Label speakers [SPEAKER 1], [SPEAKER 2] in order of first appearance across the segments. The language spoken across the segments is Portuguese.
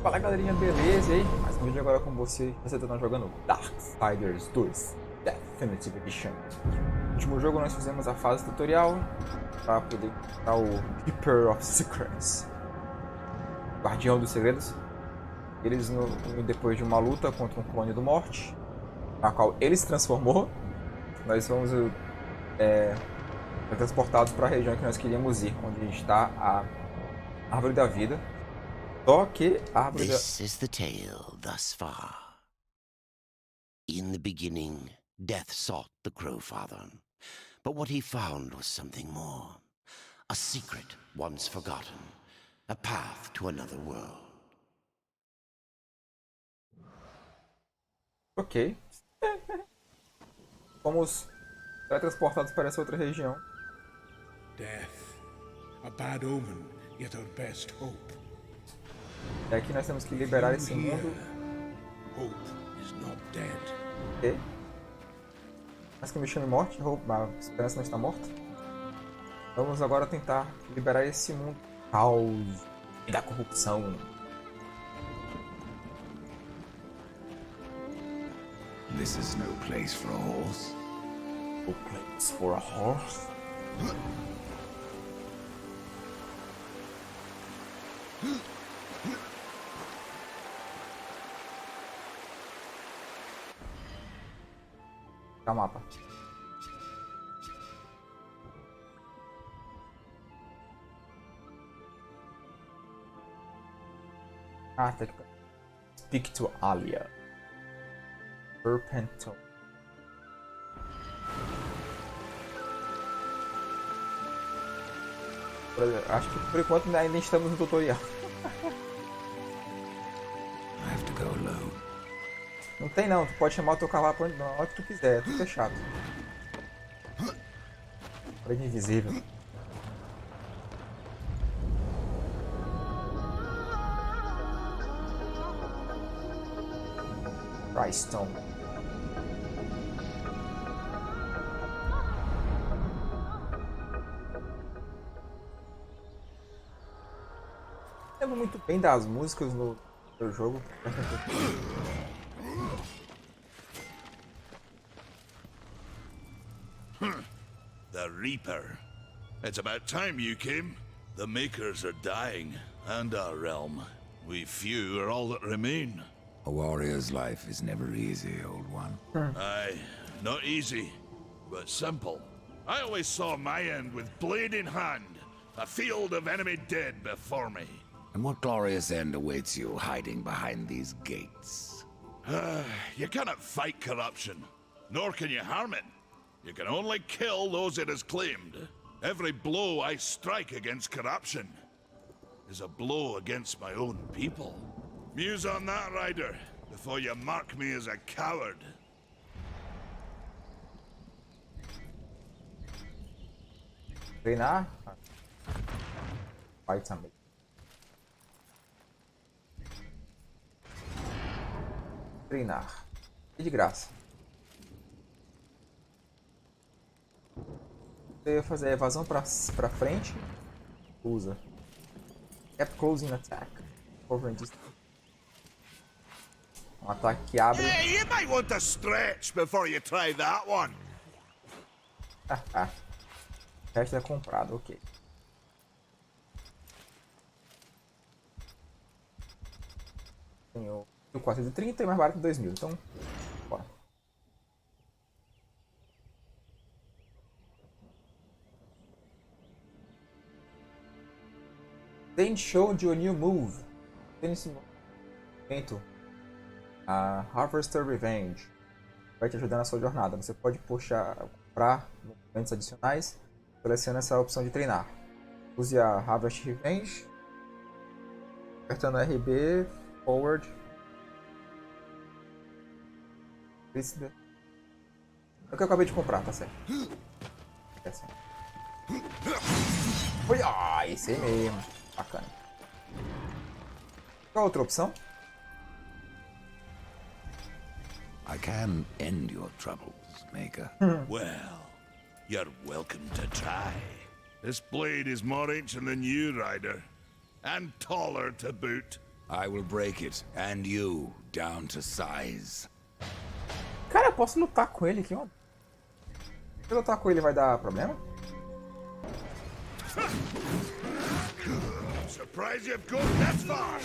[SPEAKER 1] Fala galerinha, beleza? E aí? Mais um vídeo agora com você tá jogando Darksiders 2 Definitive Edition. No último jogo nós fizemos a fase tutorial para poder encontrar o Keeper of Secrets, Guardião dos Segredos. Eles, depois de uma luta contra um clone do Morte, na qual ele se transformou, nós fomos transportados para a região que nós queríamos ir, onde está a Árvore da Vida. Só que a Árvore da...
[SPEAKER 2] This is the tale thus far. In the beginning, death sought the Crowfather, but what he found was something more. A secret once forgotten, a path to another world.
[SPEAKER 1] Ok. Fomos transportados para essa outra região.
[SPEAKER 3] Death, a bad omen, yet our best hope.
[SPEAKER 1] E aqui nós temos que liberar esse
[SPEAKER 3] Here,
[SPEAKER 1] mundo.
[SPEAKER 3] hope is not dead.
[SPEAKER 1] E... Mas que me chame morte, a esperança não está morta. Vamos agora tentar liberar esse mundo do caos e da corrupção.
[SPEAKER 4] This is no place for a horse.
[SPEAKER 1] No place for a horse. Tá o mapa. Ah, tem que... Speak to Alia. Serpenton. Acho que por enquanto ainda estamos no tutorial.
[SPEAKER 4] I have to go alone.
[SPEAKER 1] Não tem não, tu pode chamar o teu cavalo pra onde tu quiser, tudo é chato. Parede invisível. Brystone. Lembro muito bem das músicas no jogo.
[SPEAKER 5] The Reaper. It's about time you came. The Makers are dying, and our realm. We few are all that remain.
[SPEAKER 4] A warrior's life is never easy, old one.
[SPEAKER 5] Aye, not easy, but simple. I always saw my end with blade in hand, a field of enemy dead before me.
[SPEAKER 4] And what glorious end awaits you hiding behind these gates?
[SPEAKER 5] You cannot fight corruption, nor can you harm it. You can only kill those it has claimed. Every blow I strike against corruption is a blow against my own people. Muse on that, Rider, before you mark me as a coward.
[SPEAKER 1] Treinar? Vai também. Treinar. E de graça. Você ia fazer a evasão pra frente. Usa. Kept closing attack. Covering distance. Um ataque que abre.
[SPEAKER 5] Hey, you might want to stretch before you try that one.
[SPEAKER 1] O resto é comprado, ok. Tem o 430 e mais barato de 2000, então bora. Then show your new move. Tem esse momento a Harvester Revenge vai te ajudar na sua jornada. Você pode comprar movimentos adicionais. Selecione essa opção de treinar. Use a Harvest Revenge. Apertando RB, Forward. É o que eu acabei de comprar, tá certo. Ui, esse aí mesmo. Bacana. Qual a outra opção?
[SPEAKER 4] I can end your troubles, Maker.
[SPEAKER 5] Well, you're welcome to try. This blade is more ancient than you, Rider. And taller to boot.
[SPEAKER 4] I will break it, and you, down to size.
[SPEAKER 1] Cara, eu posso lutar com ele aqui, ó. Se eu lutar com ele vai dar problema?
[SPEAKER 5] Surprised you've gone that far!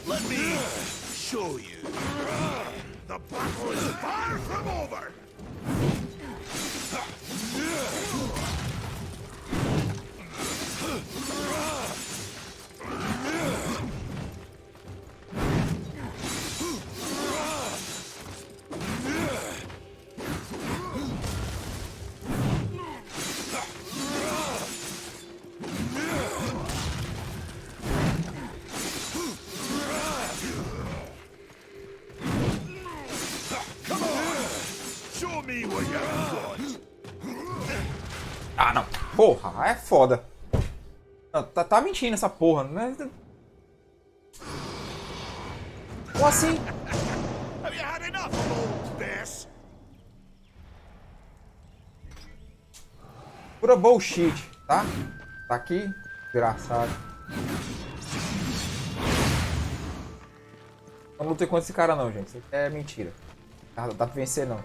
[SPEAKER 5] Let me show you. The battle is far from over! Show me what you got!
[SPEAKER 1] Ah, não. Porra, é foda. Não, tá mentindo essa porra, né? Como assim?
[SPEAKER 5] Have you had enough of old this?
[SPEAKER 1] Pura bullshit, tá? Tá aqui, desgraçado. Eu não lutei contra esse cara não, gente. Isso aqui é mentira. Não dá pra vencer não.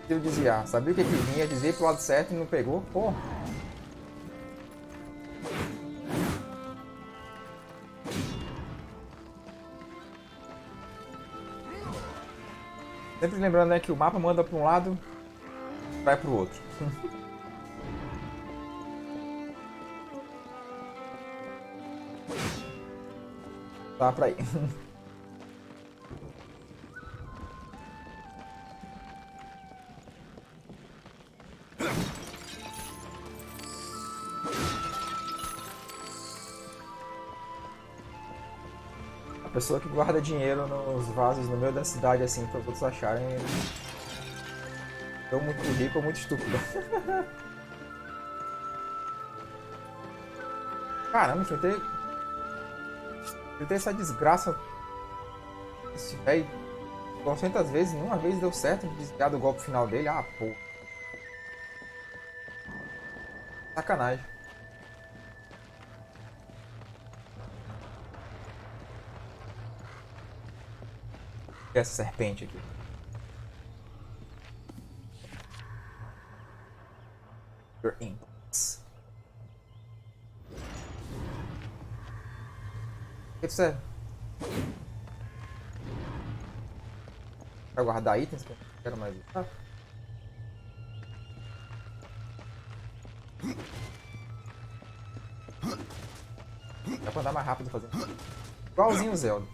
[SPEAKER 1] Eu desviar. Sabia o que que vinha dizer pro lado certo e não pegou? Porra. Sempre lembrando, né, que o mapa manda pra um lado, vai pro outro. Tá pra ir. A pessoa que guarda dinheiro nos vasos no meio da cidade assim para os outros acharem ou muito rico ou muito estúpido. Caramba, enfrentei essa desgraça. Esse velho 200 vezes, nenhuma vez deu certo de desviar do golpe final dele. Ah, pô. Sacanagem. Essa serpente aqui. Your inputs. O que você vai guardar itens que eu não quero mais usar? Dá pra andar mais rápido fazendo. Igualzinho o Zelda.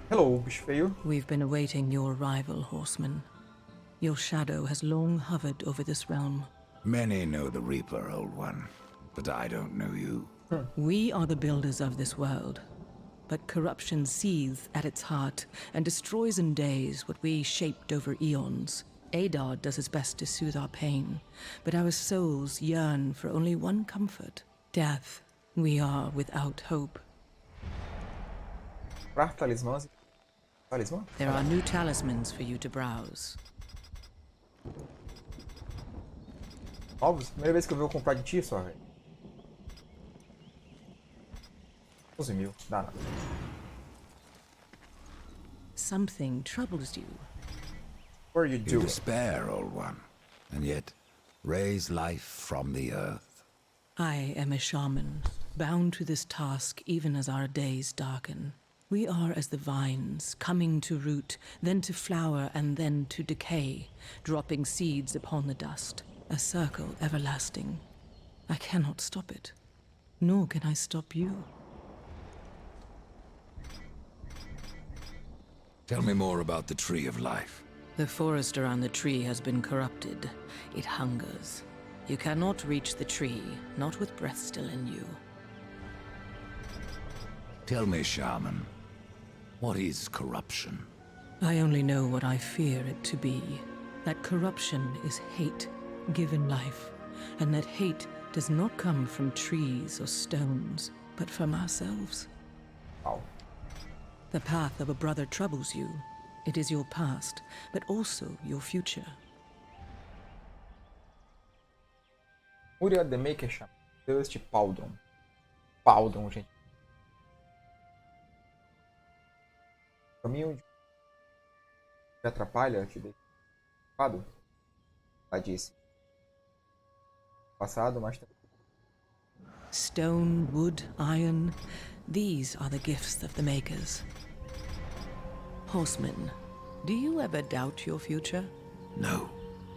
[SPEAKER 1] Hello, bicho feio.
[SPEAKER 6] We've been awaiting your arrival, horseman. Your shadow has long hovered over this realm.
[SPEAKER 4] Many know the Reaper, Old One, but I don't know you.
[SPEAKER 6] We are the builders of this world, but corruption seethes at its heart and destroys in days what we shaped over eons. Adar does his best to soothe our pain, but our souls yearn for only one comfort, death. We are without hope.
[SPEAKER 1] Talismãs. Talismã?
[SPEAKER 6] There are new talismans for you to browse.
[SPEAKER 1] Novos? Primeira vez que eu vou comprar de ti só, velho. 12 mil, dá nada.
[SPEAKER 6] Something troubles you.
[SPEAKER 1] What are you
[SPEAKER 4] You
[SPEAKER 1] doing?
[SPEAKER 4] despair, Old One, and yet raise life from the earth.
[SPEAKER 6] I am a shaman, bound to this task even as our days darken. We are as the vines, coming to root, then to flower, and then to decay, dropping seeds upon the dust. A circle everlasting. I cannot stop it, nor can I stop you.
[SPEAKER 4] Tell me more about the Tree of Life.
[SPEAKER 6] The forest around the tree has been corrupted. It hungers. You cannot reach the tree, not with breath still in you.
[SPEAKER 4] Tell me, Shaman, what is corruption?
[SPEAKER 6] I only know what I fear it to be. That corruption is hate given life, and that hate does not come from trees or stones, but from ourselves.
[SPEAKER 1] Wow.
[SPEAKER 6] The path of a brother troubles you. It is your past, but also your future.
[SPEAKER 1] Fúria The Maker chama Dust Pauldron. Pauldron, gente. Caminho que atrapalha, te deixa ocupado. Ela disse. Passado, mas também.
[SPEAKER 6] Stone, wood, iron, these are the gifts of the makers. Horseman, do you ever doubt your future?
[SPEAKER 4] No.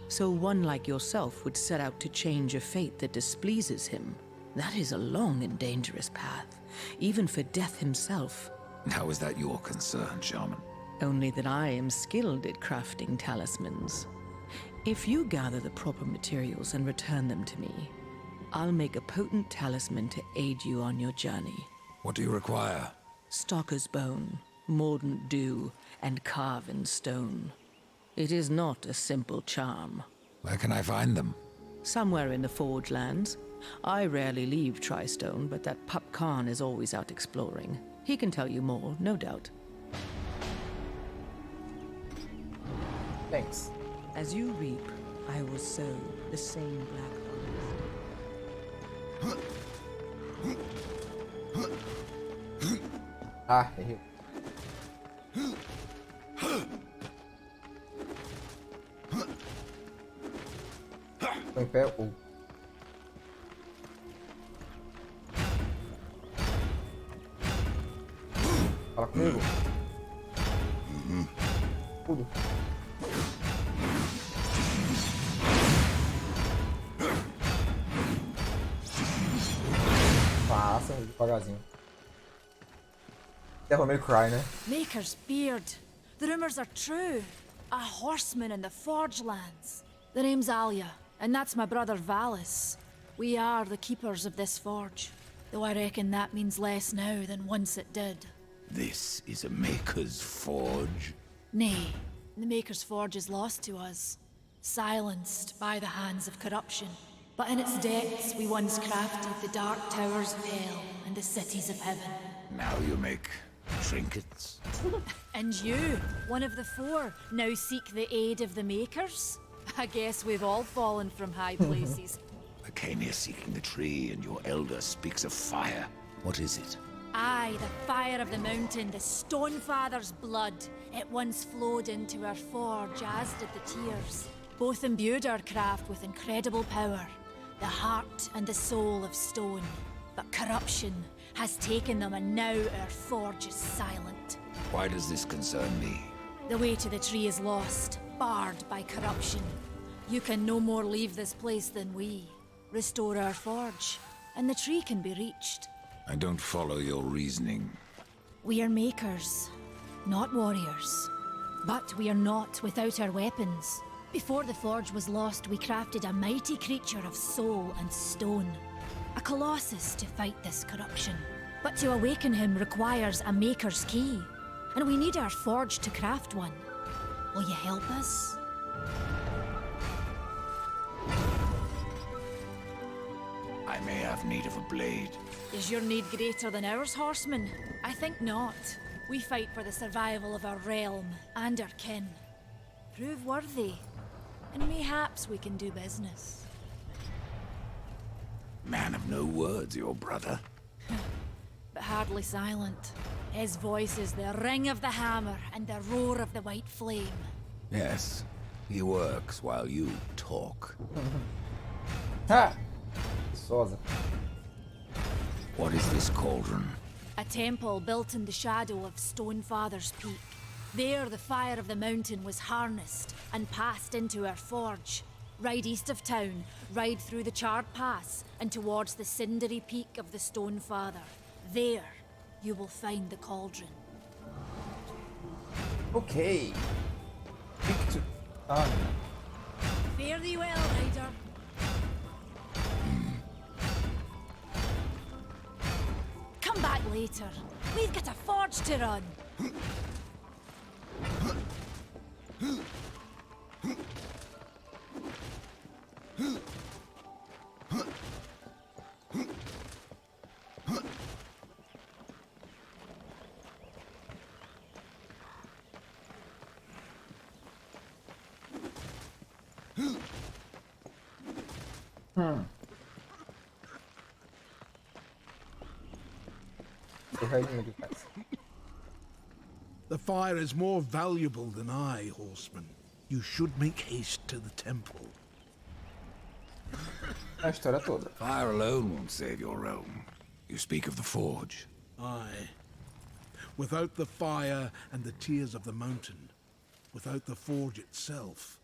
[SPEAKER 6] So one like yourself would set out to change a fate that displeases him. That is a long and dangerous path, even for death himself.
[SPEAKER 4] How is that your concern, Shaman?
[SPEAKER 6] Only that I am skilled at crafting talismans. If you gather the proper materials and return them to me, I'll make a potent talisman to aid you on your journey.
[SPEAKER 4] What do you require?
[SPEAKER 6] Stalker's bone, mordant dew, and carven stone. It is not a simple charm.
[SPEAKER 4] Where can I find them?
[SPEAKER 6] Somewhere in the Forge lands. I rarely leave Tristone, but that pup Khan is always out exploring. He can tell you more, no doubt.
[SPEAKER 1] Thanks.
[SPEAKER 6] As you reap, I will sow the same black harvest.
[SPEAKER 1] Ah, errei. Tô em pé. Fala comigo. Tudo. Passa, devagarzinho. Devil May Cry, né?
[SPEAKER 7] Maker's beard. The rumors are true. A horseman in the Forge lands. The name's Alia, and that's my brother Valis. We are the keepers of this forge, though I reckon that means less now than once it did.
[SPEAKER 4] This is a Maker's Forge?
[SPEAKER 7] Nay, the Maker's Forge is lost to us, silenced by the hands of corruption. But in its depths we once crafted the dark towers of hell and the cities of heaven.
[SPEAKER 4] Now you make trinkets?
[SPEAKER 7] And you, one of the four, now seek the aid of the Makers? I guess we've all fallen from high places.
[SPEAKER 4] I came here seeking the tree, and your elder speaks of fire. What is it?
[SPEAKER 7] Aye, the fire of the mountain, the Stonefather's blood. It once flowed into our forge, as did the tears. Both imbued our craft with incredible power, the heart and the soul of stone. But corruption has taken them, and now our forge is silent.
[SPEAKER 4] Why does this concern me?
[SPEAKER 7] The way to the tree is lost, barred by corruption. You can no more leave this place than we. Restore our forge, and the tree can be reached.
[SPEAKER 4] I don't follow your reasoning.
[SPEAKER 7] We are makers, not warriors. But we are not without our weapons. Before the forge was lost, we crafted a mighty creature of soul and stone. A colossus to fight this corruption. But to awaken him requires a maker's key. And we need our forge to craft one. Will you help us?
[SPEAKER 4] I may have need of a blade.
[SPEAKER 7] Is your need greater than ours, horseman? I think not. We fight for the survival of our realm and our kin. Prove worthy, and mayhaps we can do business.
[SPEAKER 4] Man of no words, your brother.
[SPEAKER 7] But hardly silent. His voice is the ring of the hammer and the roar of the white flame.
[SPEAKER 4] Yes, he works while you talk.
[SPEAKER 1] Ha! Sosa.
[SPEAKER 4] What is this cauldron?
[SPEAKER 7] A temple built in the shadow of Stonefather's Peak. There the fire of the mountain was harnessed and passed into our forge. Ride east of town, ride through the charred pass and towards the cindery peak of the Stonefather. There, you will find the cauldron.
[SPEAKER 1] Ok. Victor. Ah,
[SPEAKER 7] Fare thee well, Rider. Come back later. We've got a forge to run.
[SPEAKER 1] tô reindo demais.
[SPEAKER 3] The fire is more valuable than I, horseman. You should make haste to the temple.
[SPEAKER 1] A história toda.
[SPEAKER 4] Fire alone won't save your realm. You speak of the forge.
[SPEAKER 3] Aye. Without the fire and the tears of the mountain, without the forge itself,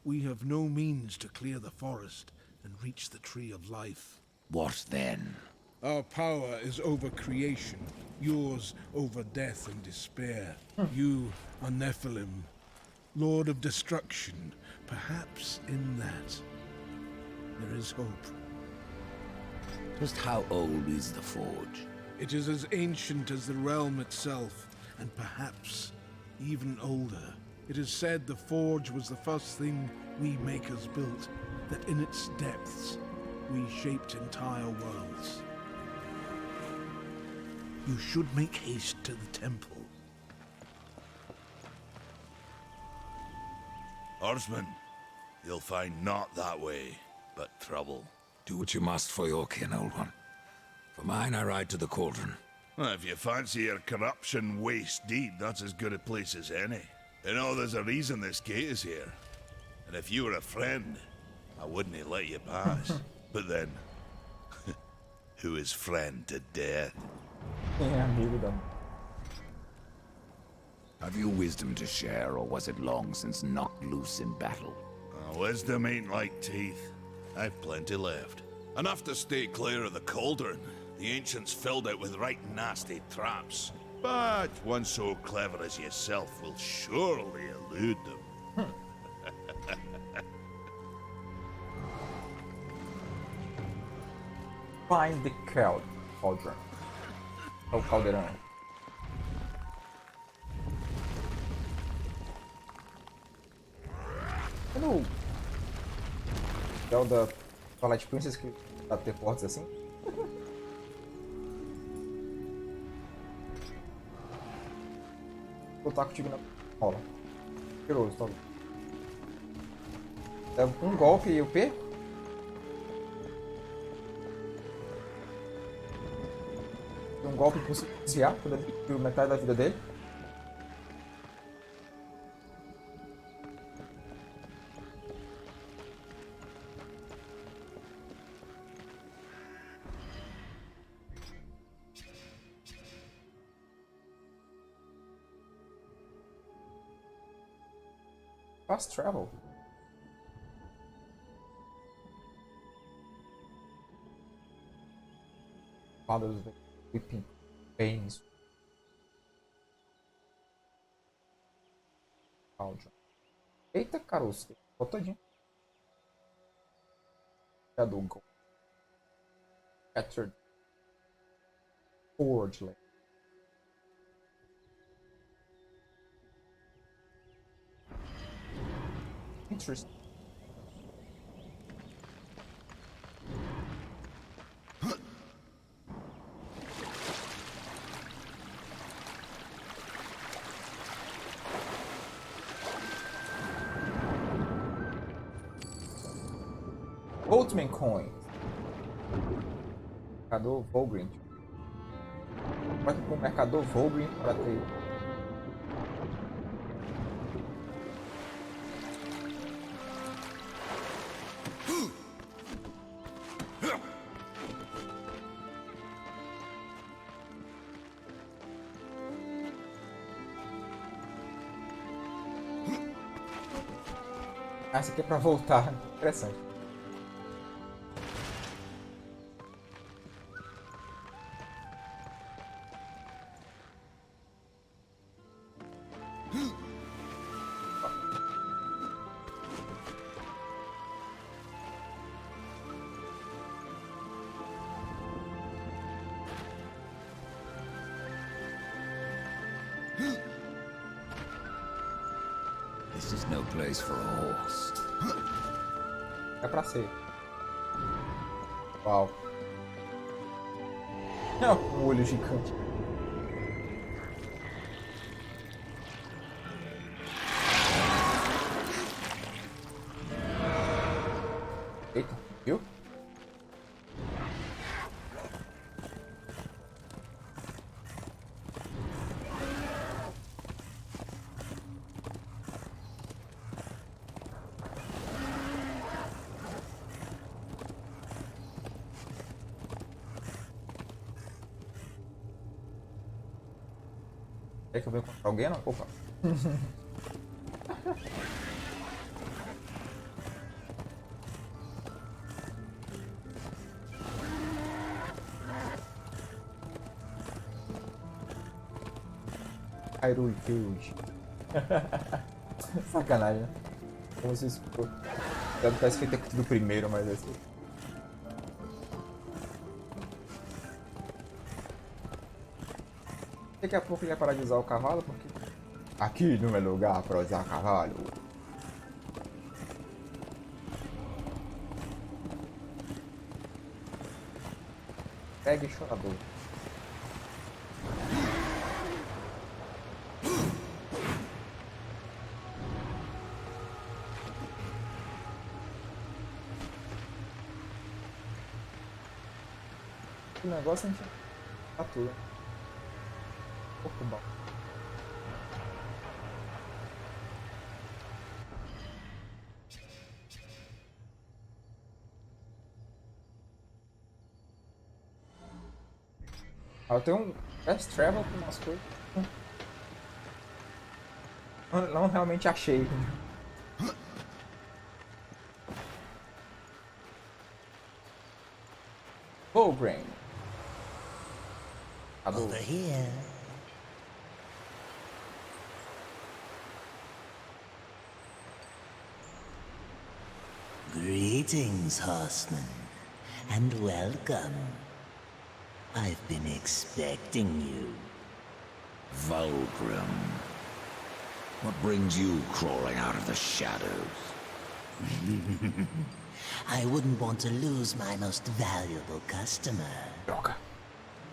[SPEAKER 3] we have no means to clear the forest and reach the tree of life.
[SPEAKER 4] What then?
[SPEAKER 3] Our power is over creation, yours over death and despair. You are Nephilim, Lord of Destruction. Perhaps in that, there is hope.
[SPEAKER 4] Just how old is the forge?
[SPEAKER 3] It is as ancient as the realm itself, and perhaps even older. It is said the forge was the first thing we makers built, that in its depths we shaped entire worlds. You should make haste to the temple.
[SPEAKER 5] Horseman, you'll find not that way, but trouble.
[SPEAKER 4] Do what you must for your kin, old one. For mine, I ride to the cauldron.
[SPEAKER 5] Well, if you fancy your corruption waist deep, that's as good a place as any. You know, there's a reason this gate is here. And if you were a friend, I wouldn't let you pass. But then, who is friend to death?
[SPEAKER 1] Quem é amigo da.
[SPEAKER 4] Have you wisdom to share, or was it long since knocked loose in battle?
[SPEAKER 5] Wisdom ain't like teeth. I've plenty left. Enough to stay clear of the cauldron. The ancients filled it with right nasty traps. But one so clever as yourself will surely elude them.
[SPEAKER 1] Find the cauldron. É o caldeirão. Cadê o da Twilight Princess que dá ter portas assim? Vou lutar contigo na rola. Cheiroso, tá? É um golpe e eu perco? Um golpe por desviar, por metade da vida dele. Fast travel. Fathers of the weeping pains. Eita, caroço. Todinho. Cadê o gol? Captured. Forge lane. Interesting. Boatman Coin. Mercador Volgrin. Vai para o Mercador Volgrin para ter. Ah, essa aqui é para voltar. Interessante.
[SPEAKER 4] forest is no place for a horse.
[SPEAKER 1] É pra ser. Uau. É um olho gigante. Eita, viu? Quer que eu venha encontrar alguém? Não? Opa. Hyrule Field. Sacanagem, né? Como se isso ficou. Parece que tem que ter do primeiro, mas assim. Daqui a pouco ele vai parar de usar o cavalo, porque aqui não é lugar para usar cavalo. Pegue chorador. O negócio é a gente tá tudo. Pouco bom. Eu tenho um fast travel com umas coisas. Não realmente achei. Bowbrain.
[SPEAKER 2] Over here. Greetings, horseman, and welcome. I've been expecting you.
[SPEAKER 4] Vulgrim. What brings you crawling out of the shadows?
[SPEAKER 2] I wouldn't want to lose my most valuable customer.
[SPEAKER 1] Droga.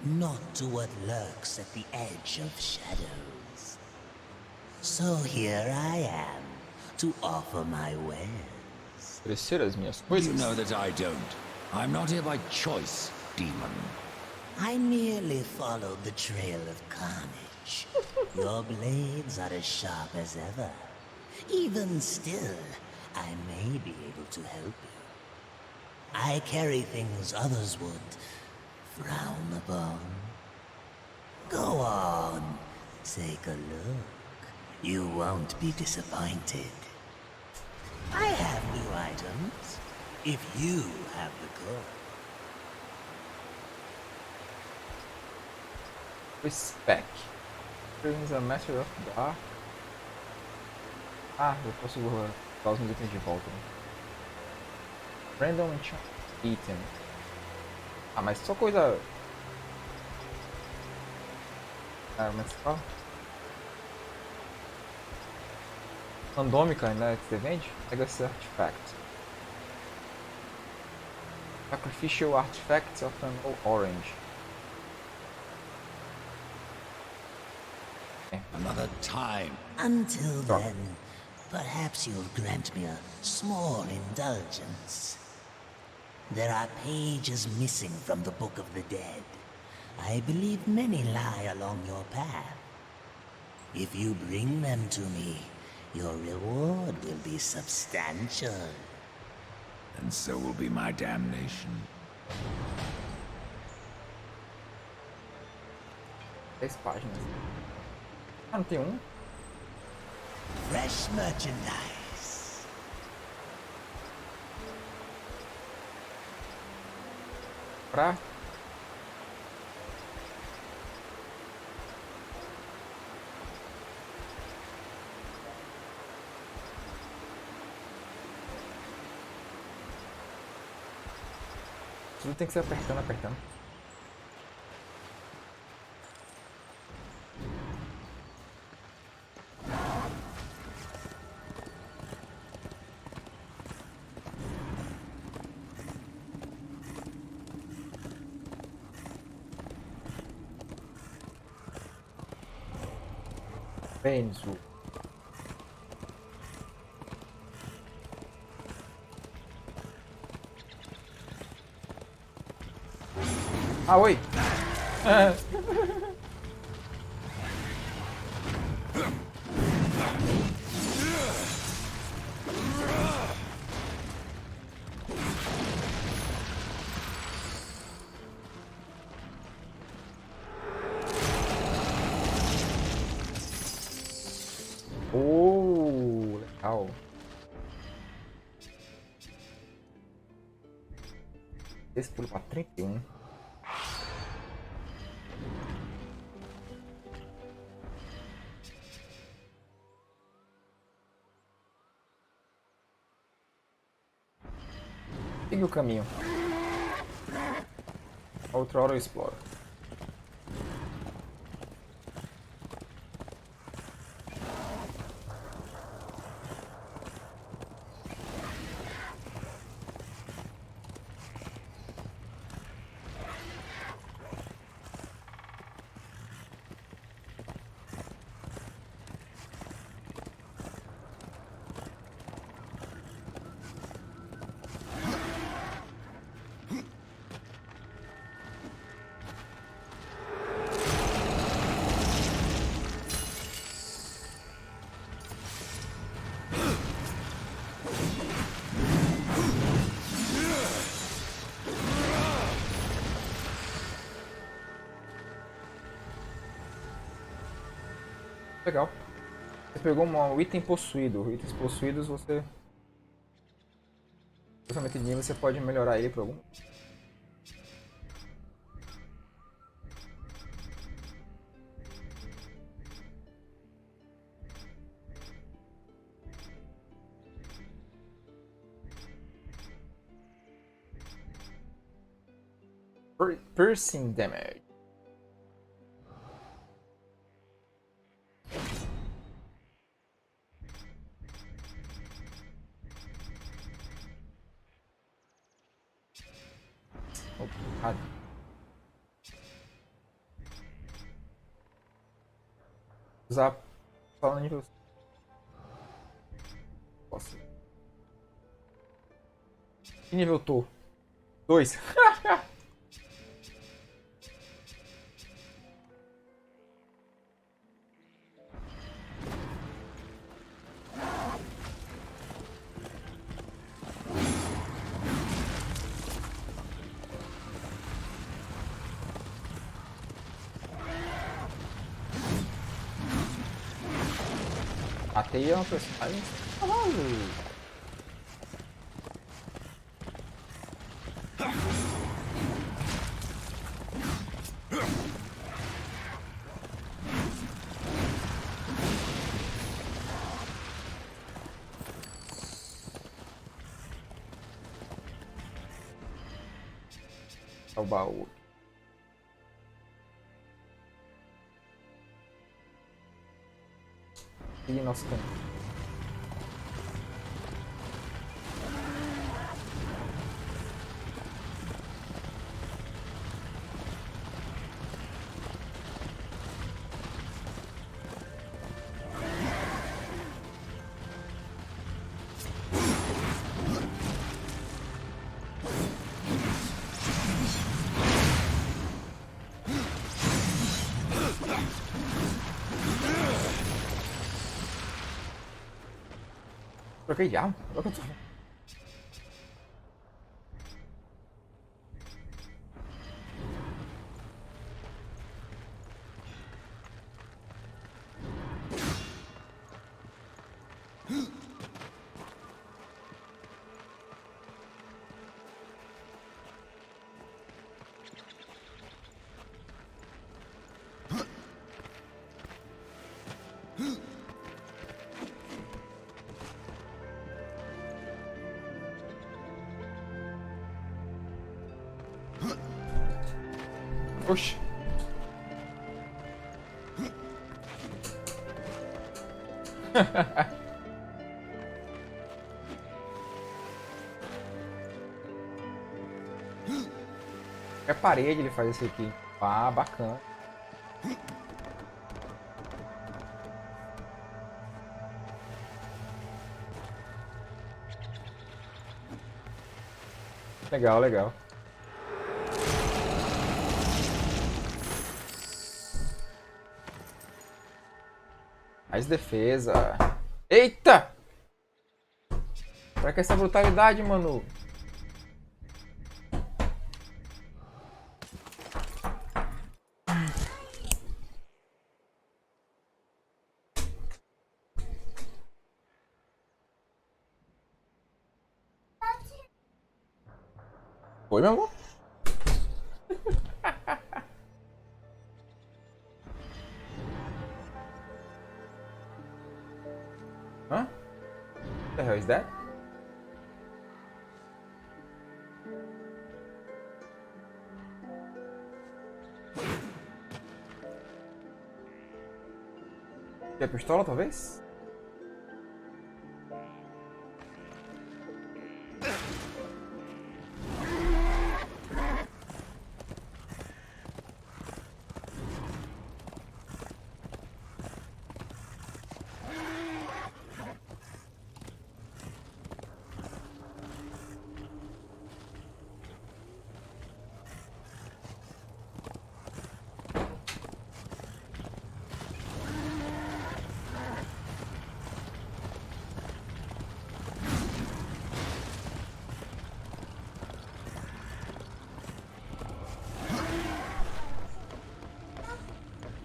[SPEAKER 2] Not to what lurks at the edge of shadows. So here I am, to offer my wares.
[SPEAKER 1] Oferecer as minhas
[SPEAKER 4] You
[SPEAKER 1] coisas.
[SPEAKER 4] know that I don't. I'm not here by choice, demon.
[SPEAKER 2] I merely followed the trail of carnage. Your blades are as sharp as ever. Even still, I may be able to help you. I carry things others would frown upon. Go on, take a look. You won't be disappointed. I have new items, if you have the gold.
[SPEAKER 1] Respec. Brings a Master of Dark. Ah, eu posso usar os meus itens de volta. Né? Random Enchant Item. Ah, mas só coisa. Ah, como é que se fala? Randômica, né? Que você vende? Pega esse artifact. Sacrificial Artifacts of an Orange.
[SPEAKER 4] Another time.
[SPEAKER 2] Until then, perhaps you'll grant me a small indulgence. There are pages missing from the Book of the Dead. I believe many lie along your path. If you bring them to me, your reward will be substantial.
[SPEAKER 4] And so will be my damnation.
[SPEAKER 1] 10 páginas. Ah, não tem um?
[SPEAKER 2] Fresh merchandise.
[SPEAKER 1] Pra. Tudo tem que ser apertando, apertando. Benzo. Ah, oi! Oh, legal. Esse pulo pra 31. Siga o caminho. Outra hora eu exploro. Legal. Você pegou um item possuído. Itens possuídos você... Principalmente de nível, você pode melhorar ele por algum... Piercing damage. Errado. Usar só no nível... Posso. Que nível eu tô? 2. Matei uma personagem. O baú. E nosso caminho. Troquei de arma? Agora que eu tô... Oxi. É parede, ele faz isso aqui. Ah, bacana. Legal, legal. Mais defesa. Eita! Pra que essa brutalidade, mano? Oi, meu amor? Hã? What the hell is that? Quer pistola, talvez?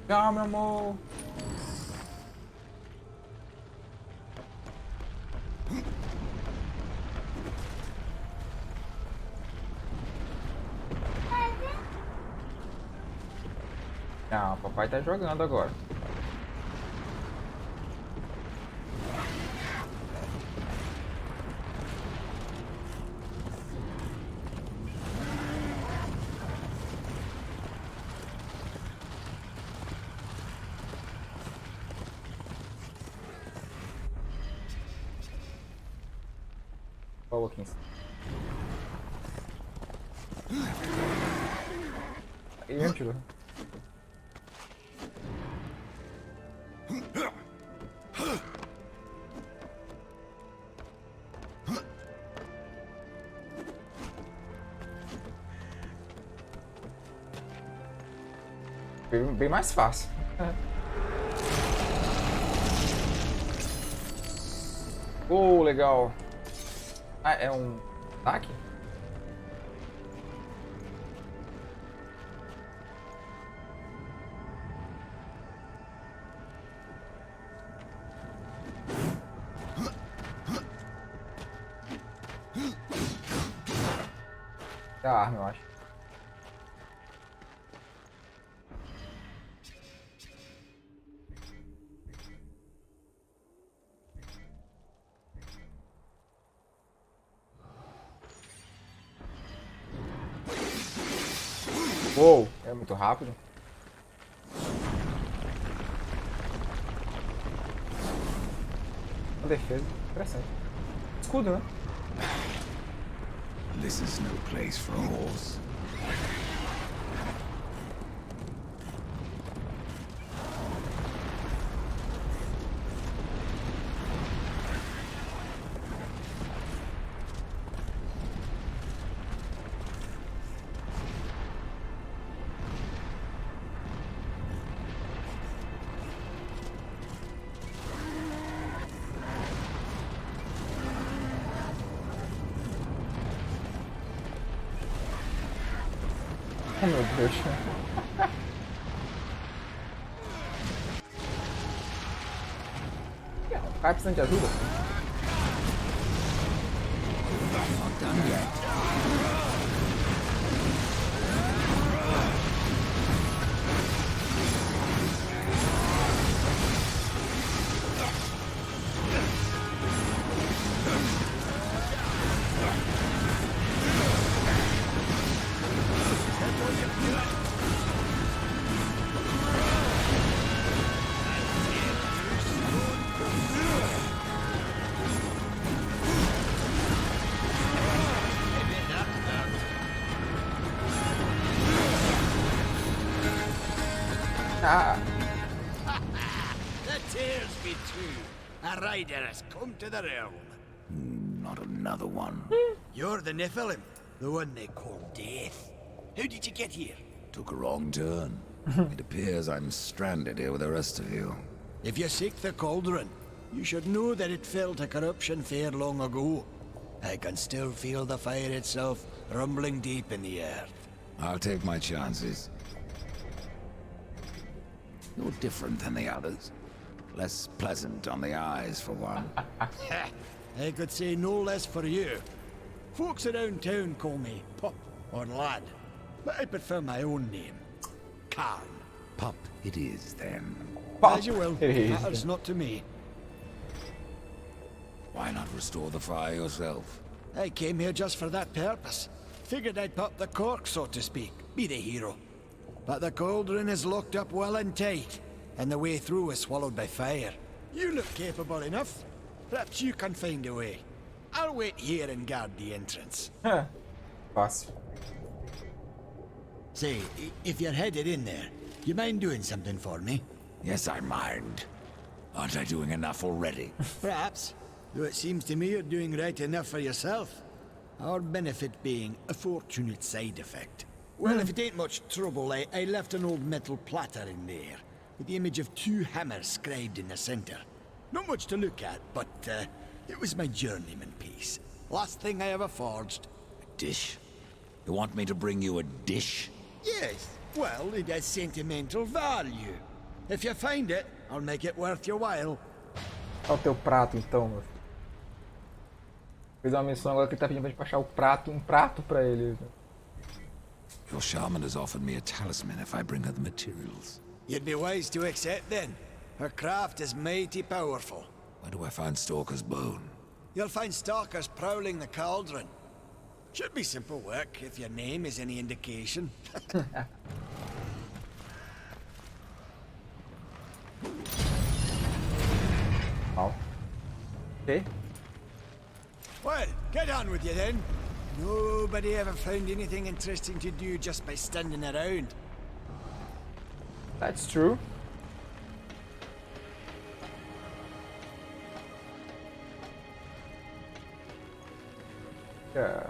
[SPEAKER 1] Calma, meu amor. Não, papai tá jogando agora. Olha aqui em cima. Ele mesmo tirou. Bem mais fácil. Oh, legal. Ah, é um ataque? É a arma, eu acho. Uou, é muito rápido. Uma defesa, interessante. Escudo, né?
[SPEAKER 4] This is no place for a horse.
[SPEAKER 1] Oh, meu Deus. O cara precisa de ajuda? Ah,
[SPEAKER 8] The tears be true. A rider has come to the realm.
[SPEAKER 4] Not another one.
[SPEAKER 8] You're the Nephilim. The one they call Death. How did you get here?
[SPEAKER 4] Took a wrong turn. It appears I'm stranded here with the rest of you.
[SPEAKER 8] If you seek the cauldron, you should know that it fell to corruption fair long ago. I can still feel the fire itself rumbling deep in the earth.
[SPEAKER 4] I'll take my chances. You're different than the others. Less pleasant on the eyes, for one.
[SPEAKER 8] I could say no less for you. Folks around town call me Pup or Lad, but I prefer my own name, Karn.
[SPEAKER 4] Pup it is, then.
[SPEAKER 8] As you will,
[SPEAKER 1] It is.
[SPEAKER 8] matters not to me.
[SPEAKER 4] Why not restore the fire yourself?
[SPEAKER 8] I came here just for that purpose. Figured I'd pop the cork, so to speak, be the hero. But the cauldron is locked up well and tight, and the way through is swallowed by fire. You look capable enough. Perhaps you can find a way. I'll wait here and guard the entrance.
[SPEAKER 1] Fácil.
[SPEAKER 8] Say, if you're headed in there, you mind doing something for me?
[SPEAKER 4] Yes, I mind. Aren't I doing enough already?
[SPEAKER 8] Perhaps. Though it seems to me you're doing right enough for yourself. Our benefit being a fortunate side effect. Well, if it ain't much trouble, I left an old metal platter in there, with the image of 2 hammers scribed in the center. Not much to look at, but it was my journeyman piece. Last thing I ever forged.
[SPEAKER 4] A dish? You want me to bring you a dish?
[SPEAKER 8] Yes, well, it has sentimental value. If you find it, I'll make it worth your while.
[SPEAKER 1] Olha o teu prato então, meu filho. Fez uma missão agora que ele tá pedindo pra gente achar o prato, um prato pra ele.
[SPEAKER 4] Your shaman has offered me a talisman if I bring her the materials.
[SPEAKER 8] You'd be wise to accept then. Her craft is mighty powerful.
[SPEAKER 4] Where do I find Stalker's bone?
[SPEAKER 8] You'll find stalkers prowling the cauldron. Should be simple work, if your name is any indication.
[SPEAKER 1] Ó. Ok.
[SPEAKER 8] Well, get on with you then. Nobody ever found anything interesting to do just by standing around.
[SPEAKER 1] That's true. Yeah.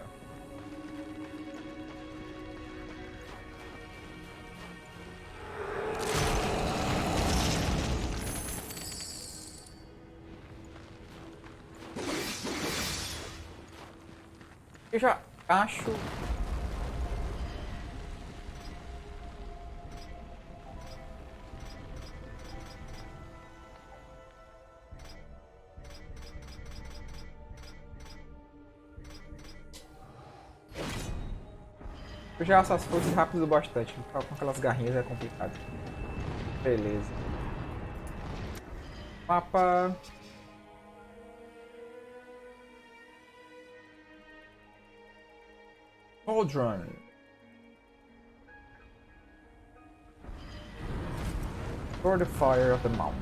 [SPEAKER 1] Eu já acho. Eu já acho as forças rápido bastante. Ficar com aquelas garrinhas é complicado. Beleza. Mapa. Cauldron. For the fire of the mountain.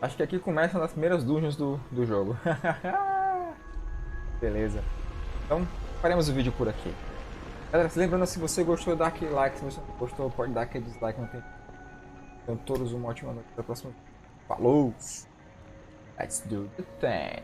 [SPEAKER 1] Acho que aqui começa uma das primeiras dungeons do jogo. Beleza. Então, faremos o vídeo por aqui. Galera, se lembrando, se você gostou, dá aquele like. Se você não gostou, pode dar aquele dislike. Não tem... Então, todos uma ótima noite. Até a próxima. Falou! Let's do the thing.